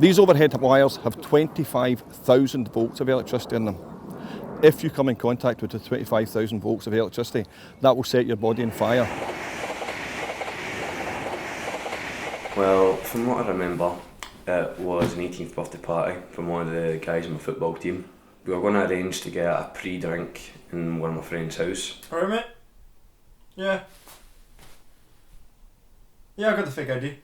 These overhead wires have 25,000 volts of electricity in them. If you come in contact with the 25,000 volts of electricity, that will set your body on fire. Well, from what I remember, it was an 18th birthday party from one of the guys on my football team. We were going to arrange to get a pre-drink in one of my friend's house. Alright, mate? Yeah. Yeah, I got the fake ID.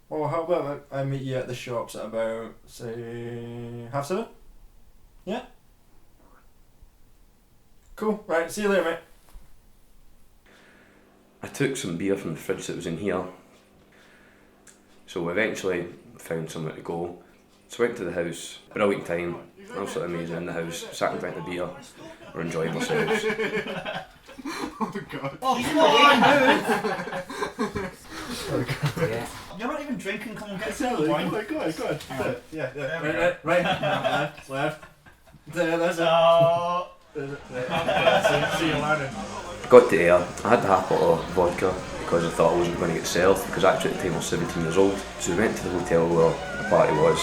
Well, how about I meet you at the shops at about, say, 7:30? Yeah? Cool, right, see you later, mate. I took some beer from the fridge that was in here, so we eventually found somewhere to go. So went to the house, brilliant time, absolutely amazing in the house, sat and drank the beer, we're enjoying ourselves. Oh god. Oh, come on! Yeah. You're not even drinking, come on, get some wine. Go on. Yeah. Right. Left. There, that's it. Oh. See you later. Got to Ayr, I had half a bottle of vodka because I thought I wasn't going to get served, because actually at the time I was 17 years old. So we went to the hotel where the party was.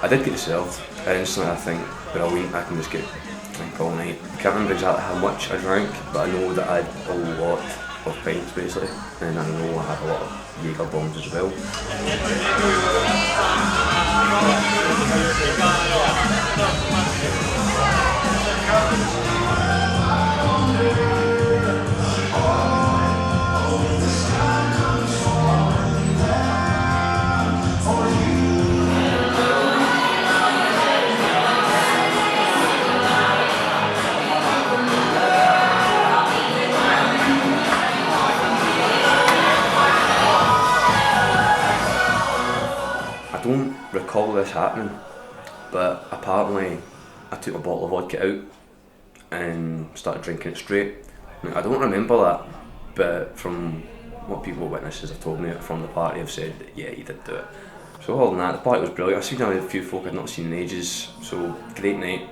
I did get served, and instantly I think, brilliant, I can just get drink all night. I can't remember exactly how much I drank, but I know that I had a lot of pints basically, and I know I had a lot of Jaeger bombs as well. I don't recall this happening, but apparently I took a bottle of vodka out and started drinking it straight. Now, I don't remember that, but from what people witnesses have told me from the party have said that yeah, he did do it. So other than that, the party was brilliant. I've seen a few folk I'd not seen in ages, so great night.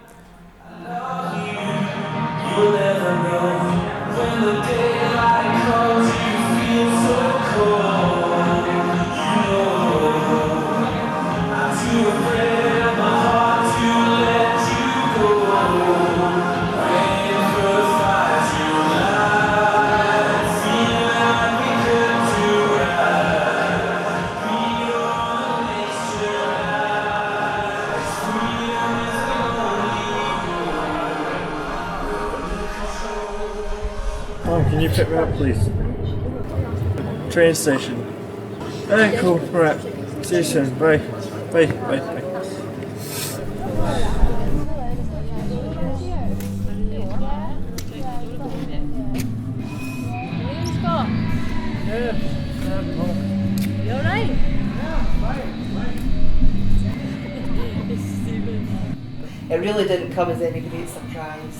You'll never know when the daylight comes, you feel so cold. Can you pick me up, please? Train station. Hey, cool. Right. See you soon. Bye. Bye. Scott? Yeah. You alright? It really didn't come as any great surprise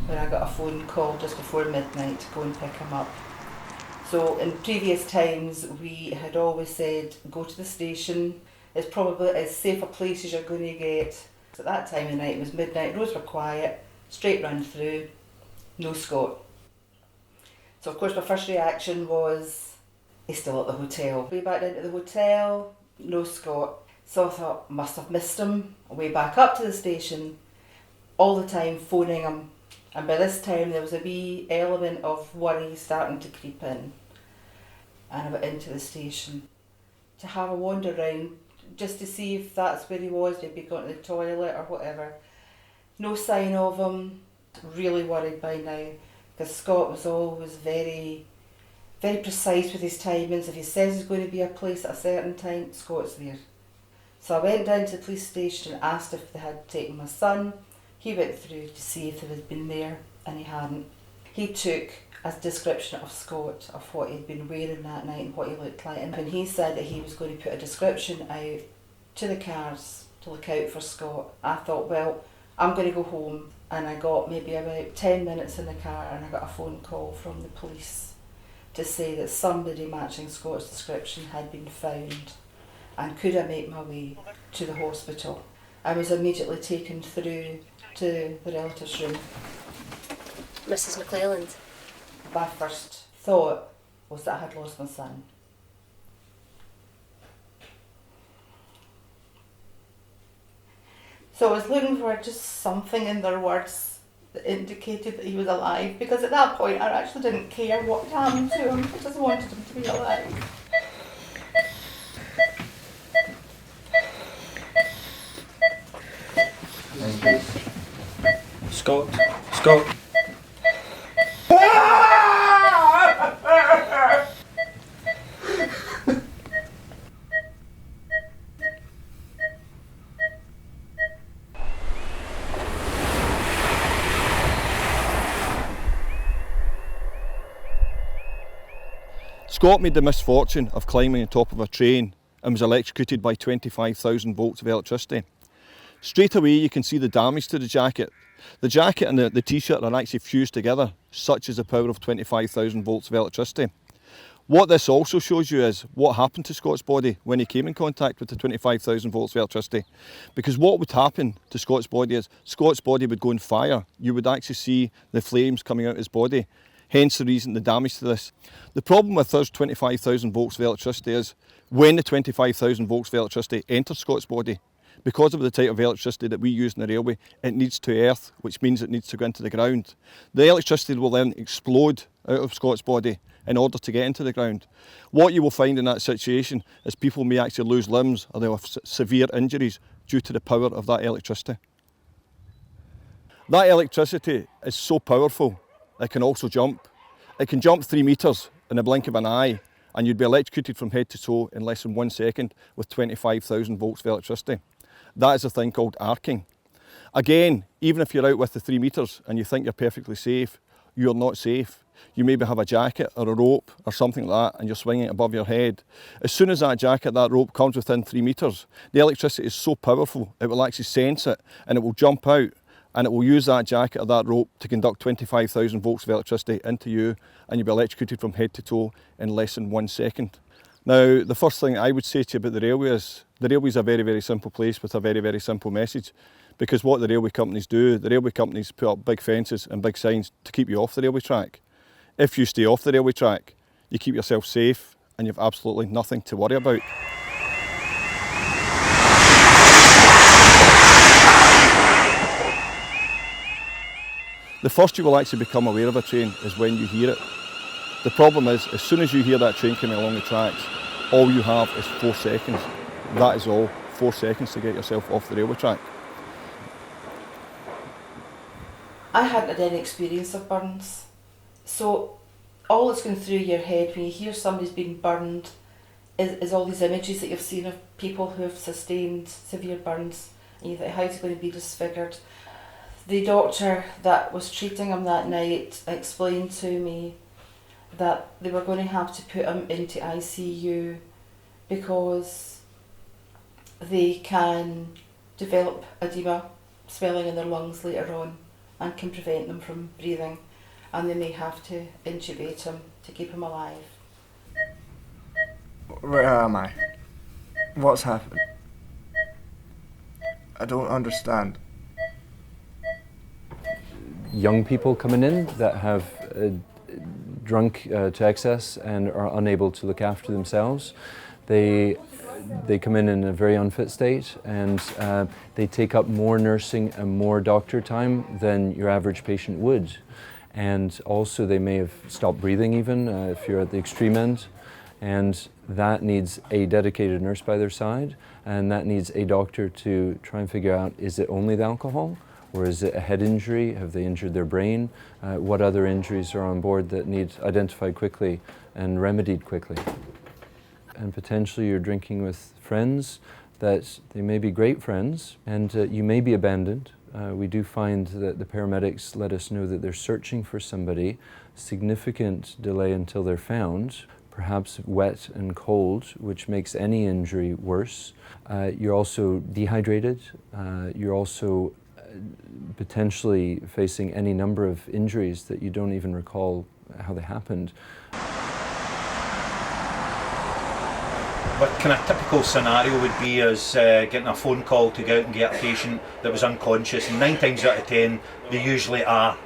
when I got a phone call just before midnight to go and pick him up. So in previous times we had always said go to the station, it's probably as safe a place as you're going to get. So at that time of night it was midnight, roads were quiet, straight run through, no Scott. So of course my first reaction was he's still at the hotel. Way back into the hotel, no Scott. So I thought must have missed him. Way back up to the station, all the time phoning him. And by this time there was a wee element of worry starting to creep in. And I went into the station to have a wander round just to see if that's where he was, maybe gone to the toilet or whatever. No sign of him. Really worried by now because Scott was always very precise with his timings. If he says he's going to be a place at a certain time, Scott's there. So I went down to the police station and asked if they had taken my son. He went through to see if he had been there, and he hadn't. He took a description of Scott, of what he'd been wearing that night and what he looked like. And when he said that he was going to put a description out to the cars to look out for Scott, I thought, well, I'm going to go home. And I got maybe about 10 minutes in the car and I got a phone call from the police to say that somebody matching Scott's description had been found. And could I make my way to the hospital? I was immediately taken through to the relatives' room. Mrs. McLellan. My first thought was that I had lost my son. So I was looking for just something in their words that indicated that he was alive, because at that point I actually didn't care what happened to him, I just wanted him to be alive. Scott. Scott. Scott made the misfortune of climbing on top of a train and was electrocuted by 25,000 volts of electricity. Straight away you can see the damage to the jacket. The jacket and the t-shirt are actually fused together, such is the power of 25,000 volts of electricity. What this also shows you is what happened to Scott's body when he came in contact with the 25,000 volts of electricity. Because what would happen to Scott's body is Scott's body would go on fire. You would actually see the flames coming out of his body. Hence the reason the damage to this. The problem with those 25,000 volts of electricity is when the 25,000 volts of electricity enters Scott's body, because of the type of electricity that we use in the railway, it needs to earth, which means it needs to go into the ground. The electricity will then explode out of Scott's body in order to get into the ground. What you will find in that situation is people may actually lose limbs or they'll have severe injuries due to the power of that electricity. That electricity is so powerful, it can also jump. It can jump 3 metres in the blink of an eye, and you'd be electrocuted from head to toe in less than 1 second with 25,000 volts of electricity. That is a thing called arcing. Again, even if you're out with the 3 metres and you think you're perfectly safe, you're not safe. You maybe have a jacket or a rope or something like that and you're swinging it above your head. As soon as that jacket, that rope comes within 3 metres, the electricity is so powerful it will actually sense it and it will jump out and it will use that jacket or that rope to conduct 25,000 volts of electricity into you and you'll be electrocuted from head to toe in less than 1 second. Now, the first thing I would say to you about the railway is a very, very simple place with a very, very simple message. Because what the railway companies do, the railway companies put up big fences and big signs to keep you off the railway track. If you stay off the railway track, you keep yourself safe and you've absolutely nothing to worry about. The first you will actually become aware of a train is when you hear it. The problem is, as soon as you hear that train coming along the tracks, all you have is 4 seconds. That is all, 4 seconds to get yourself off the railway track. I hadn't had any experience of burns, so all that's going through your head when you hear somebody's been burned is all these images that you've seen of people who have sustained severe burns, and you think, how's he going to be disfigured? The doctor that was treating him that night explained to me that they were going to have to put him into ICU because they can develop edema, swelling in their lungs later on, and can prevent them from breathing, and they may have to intubate him to keep him alive. Where am I? What's happened? I don't understand. Young people coming in that have drunk to excess and are unable to look after themselves. They come in a very unfit state, and they take up more nursing and more doctor time than your average patient would. And also they may have stopped breathing even if you're at the extreme end, and that needs a dedicated nurse by their side, and that needs a doctor to try and figure out, is it only the alcohol? Or is it a head injury? Have they injured their brain? What other injuries are on board that need identified quickly and remedied quickly? And potentially you're drinking with friends that they may be great friends, and you may be abandoned. We do find that the paramedics let us know that they're searching for somebody, significant delay until they're found, perhaps wet and cold, which makes any injury worse. You're also dehydrated. You're also potentially facing any number of injuries that you don't even recall how they happened. But kind of typical scenario would be as getting a phone call to go out and get a patient that was unconscious, and 9 times out of 10 they usually are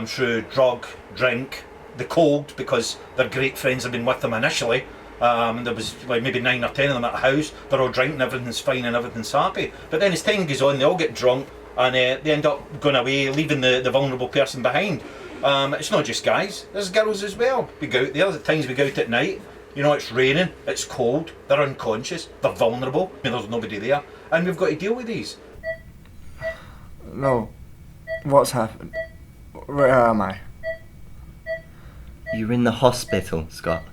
through drug, drink, the cold, because their great friends have been with them initially, And there was like maybe 9 or 10 of them at a house. They're all drinking, everything's fine and everything's happy. But then as time goes on, they all get drunk and they end up going away, leaving the vulnerable person behind. It's not just guys, there's girls as well. We go out there, at times we go out at night, you know, it's raining, it's cold, they're unconscious, they're vulnerable, there's nobody there, and we've got to deal with these. No. What's happened? Where am I? You're in the hospital, Scott.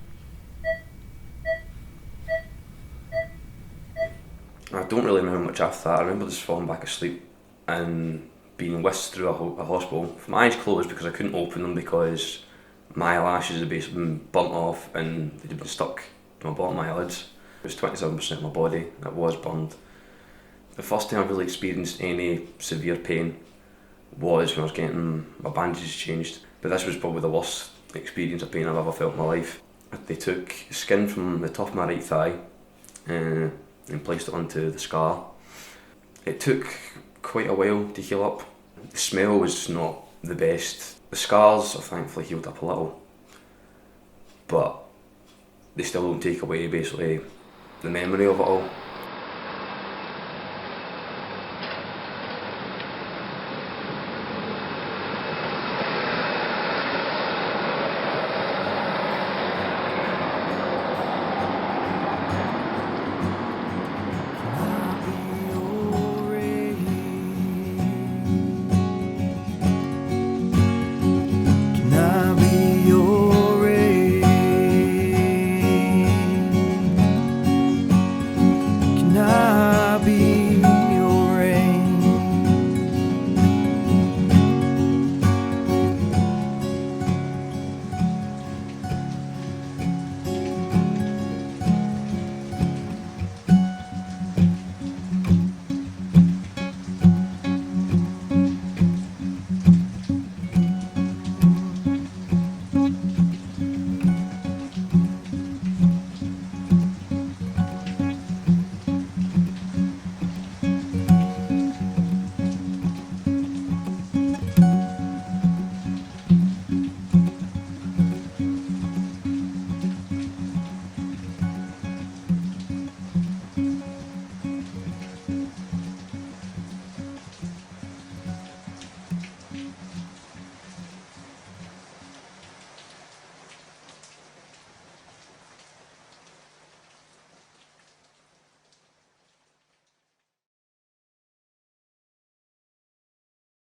I don't really remember much after that. I remember just falling back asleep and being whisked through a hospital with my eyes closed because I couldn't open them because my eyelashes had basically been burnt off and they'd been stuck in my bottom of my eyelids. It was 27% of my body that was burned. The first time I really experienced any severe pain was when I was getting my bandages changed, but this was probably the worst experience of pain I've ever felt in my life. They took skin from the top of my right thigh and placed it onto the scar. It took quite a while to heal up. The smell was not the best. The scars have thankfully healed up a little, but they still don't take away basically the memory of it all.